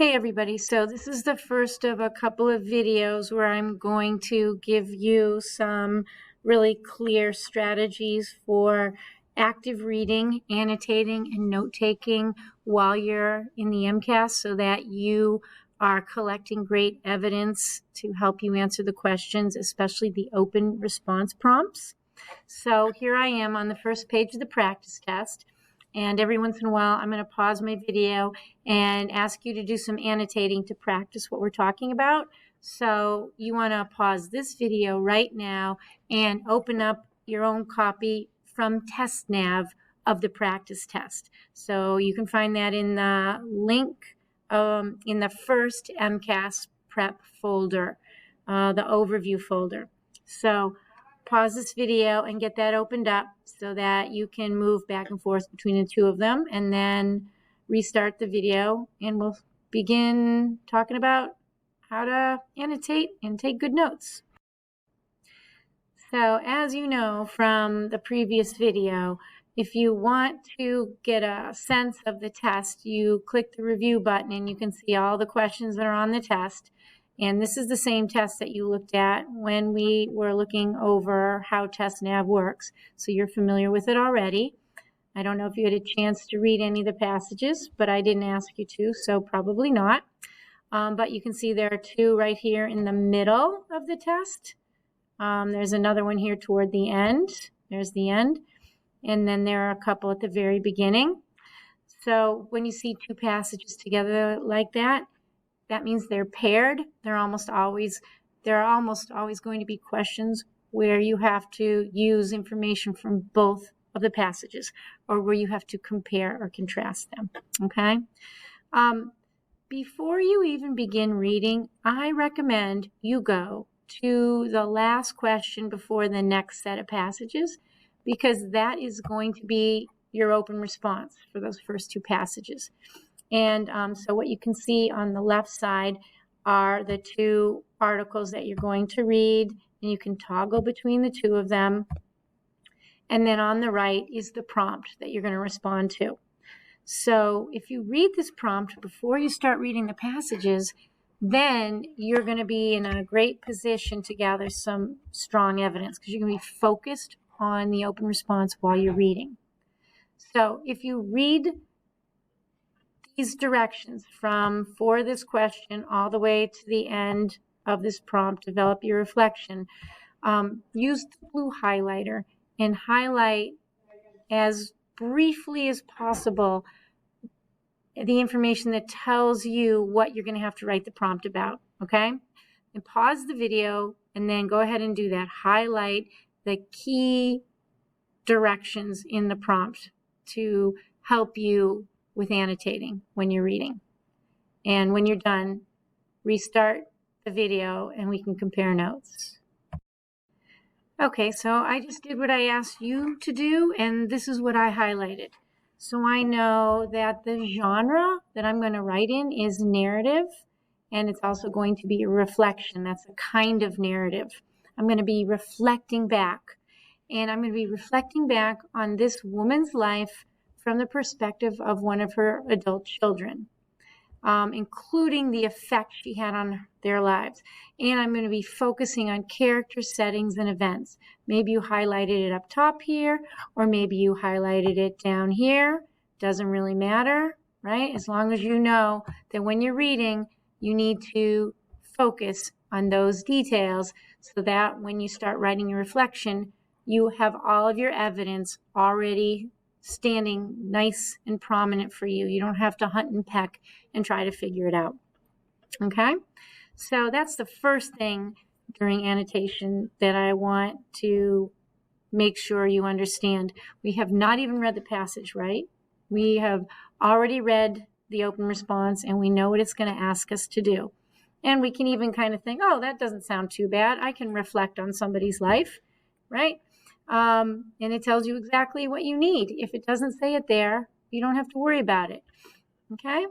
Hey everybody, so this is the first of a couple of videos where I'm going to give you some really clear strategies for active reading, annotating, and note-taking while you're in the MCAS so that you are collecting great evidence to help you answer the questions, especially the open response prompts. So here I am on the first page of the practice test. And every once in a while, I'm going to pause my video and ask you to do some annotating to practice what we're talking about. So you want to pause this video right now and open up your own copy from TestNav of the practice test. So you can find that in the link in the first MCAS prep folder, the overview folder. So pause this video and get that opened up so that you can move back and forth between the two of them, and then restart the video and we'll begin talking about how to annotate and take good notes. So as you know from the previous video, if you want to get a sense of the test, you click the review button and you can see all the questions that are on the test. And this is the same test that you looked at when we were looking over how TestNav works. So you're familiar with it already. I don't know if you had a chance to read any of the passages, but I didn't ask you to, so probably not. But you can see there are two right here in the middle of the test. There's another one here toward the end. There's the end. And then there are a couple at the very beginning. So when you see two passages together like that, that means they're paired. There are almost always going to be questions where you have to use information from both of the passages or where you have to compare or contrast them, okay? Before you even begin reading, I recommend you go to the last question before the next set of passages because that is going to be your open response for those first two passages. And so what you can see on the left side are the two articles that you're going to read, and you can toggle between the two of them. And then on the right is the prompt that you're going to respond to. So if you read this prompt before you start reading the passages, then you're going to be in a great position to gather some strong evidence because you're going to be focused on the open response while you're reading. So if you read these directions for this question all the way to the end of this prompt, develop your reflection, use the blue highlighter and highlight as briefly as possible the information that tells you what you're going to have to write the prompt about, okay? And pause the video and then go ahead and do that. Highlight the key directions in the prompt to help you with annotating when you're reading. And when you're done, restart the video and we can compare notes. Okay, so I just did what I asked you to do, and this is what I highlighted. So I know that the genre that I'm going to write in is narrative, and it's also going to be a reflection. That's a kind of narrative. I'm going to be reflecting back, and I'm going to be reflecting back on this woman's life from the perspective of one of her adult children, including the effect she had on their lives. And I'm going to be focusing on character, settings, and events. Maybe you highlighted it up top here, or maybe you highlighted it down here. Doesn't really matter, right? As long as you know that when you're reading, you need to focus on those details so that when you start writing your reflection, you have all of your evidence already standing nice and prominent for you. You don't have to hunt and peck and try to figure it out. Okay? So that's the first thing during annotation that I want to make sure you understand. We have not even read the passage, right? We have already read the open response and we know what it's going to ask us to do. And we can even kind of think, oh, that doesn't sound too bad. I can reflect on somebody's life, right? And it tells you exactly what you need. If it doesn't say it there, you don't have to worry about it. Okay?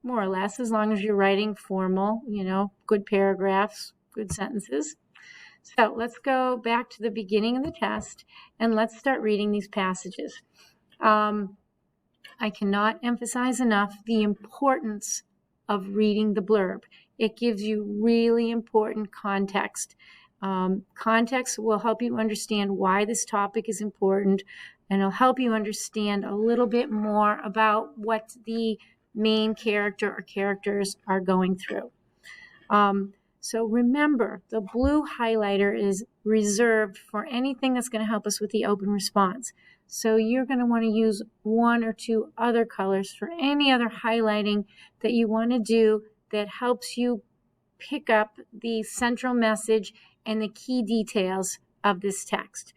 More or less, as long as you're writing formal, good paragraphs, good sentences. So let's go back to the beginning of the test and let's start reading these passages. I cannot emphasize enough the importance of reading the blurb. It gives you really important context. Context will help you understand why this topic is important, and it'll help you understand a little bit more about what the main character or characters are going through. So remember, the blue highlighter is reserved for anything that's going to help us with the open response. So you're going to want to use one or two other colors for any other highlighting that you want to do that helps you pick up the central message and the key details of this text.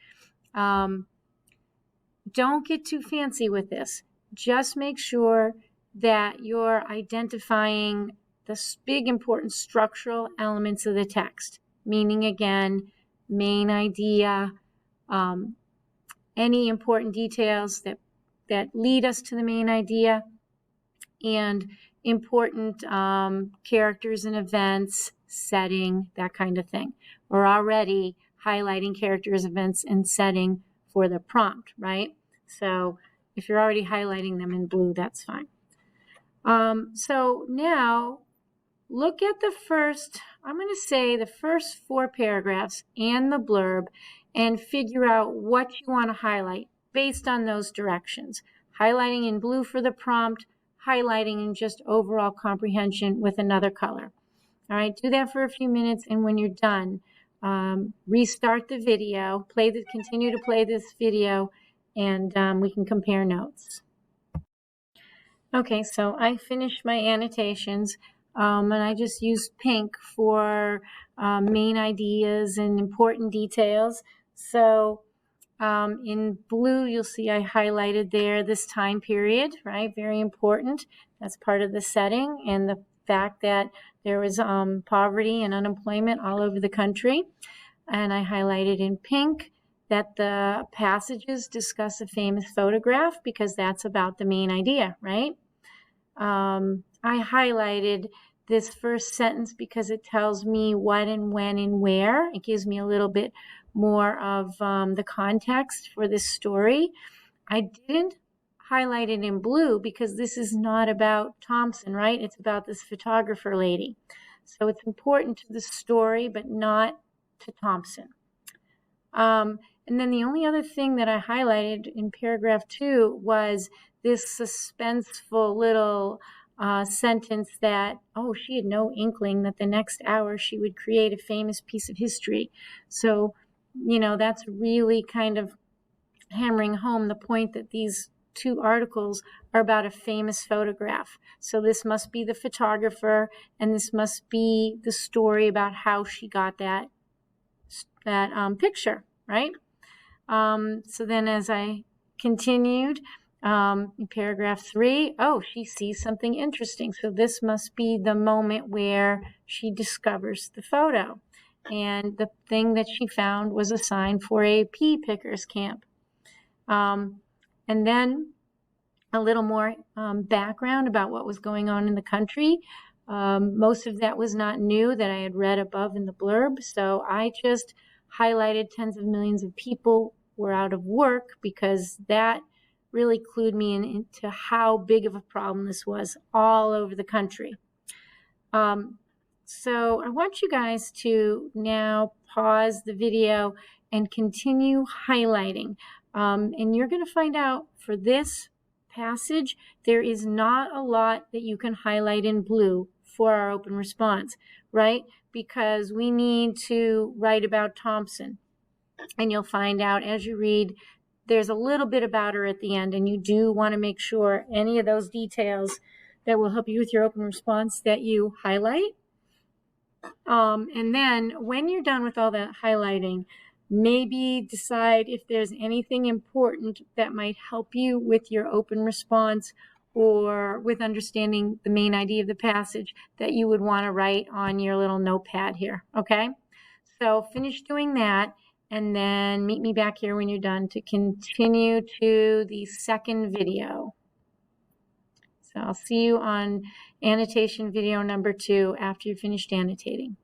Don't get too fancy with this. Just make sure that you're identifying the big important structural elements of the text, meaning again, main idea, any important details that lead us to the main idea, and important characters and events, setting, that kind of thing. We're already highlighting characters, events, and setting for the prompt, right? So if you're already highlighting them in blue, that's fine. So now look at the first, I'm going to say the first 4 paragraphs and the blurb and figure out what you want to highlight based on those directions. Highlighting in blue for the prompt, highlighting in just overall comprehension with another color. All right, do that for a few minutes, and when you're done, restart the video, continue to play this video, and we can compare notes. Okay, so I finished my annotations, and I just used pink for main ideas and important details. So in blue, you'll see I highlighted there this time period, right? Very important. That's part of the setting, and the fact that there was poverty and unemployment all over the country. And I highlighted in pink that the passages discuss a famous photograph because that's about the main idea, right? I highlighted this first sentence because it tells me what and when and where. It gives me a little bit more of the context for this story. I didn't highlight it in blue because this is not about Thompson, right? It's about this photographer lady. So it's important to the story, but not to Thompson. And then the only other thing that I highlighted in paragraph 2 was this suspenseful little sentence that, oh, she had no inkling that the next hour she would create a famous piece of history. So, you know, that's really kind of hammering home the point that these 2 articles are about a famous photograph. So this must be the photographer, and this must be the story about how she got that picture, right? So then as I continued, in paragraph 3, oh, she sees something interesting. So this must be the moment where she discovers the photo. And the thing that she found was a sign for a pea pickers camp. And then a little more background about what was going on in the country. Most of that was not new that I had read above in the blurb. So I just highlighted tens of millions of people were out of work because that really clued me into how big of a problem this was all over the country. So I want you guys to now pause the video and continue highlighting. And you're going to find out for this passage, there is not a lot that you can highlight in blue for our open response, right? Because we need to write about Thompson. And you'll find out as you read, there's a little bit about her at the end, and you do want to make sure any of those details that will help you with your open response that you highlight. And then when you're done with all that highlighting, maybe decide if there's anything important that might help you with your open response or with understanding the main idea of the passage that you would want to write on your little notepad here, okay? So finish doing that, and then meet me back here when you're done to continue to the second video. So I'll see you on annotation video number 2 after you've finished annotating.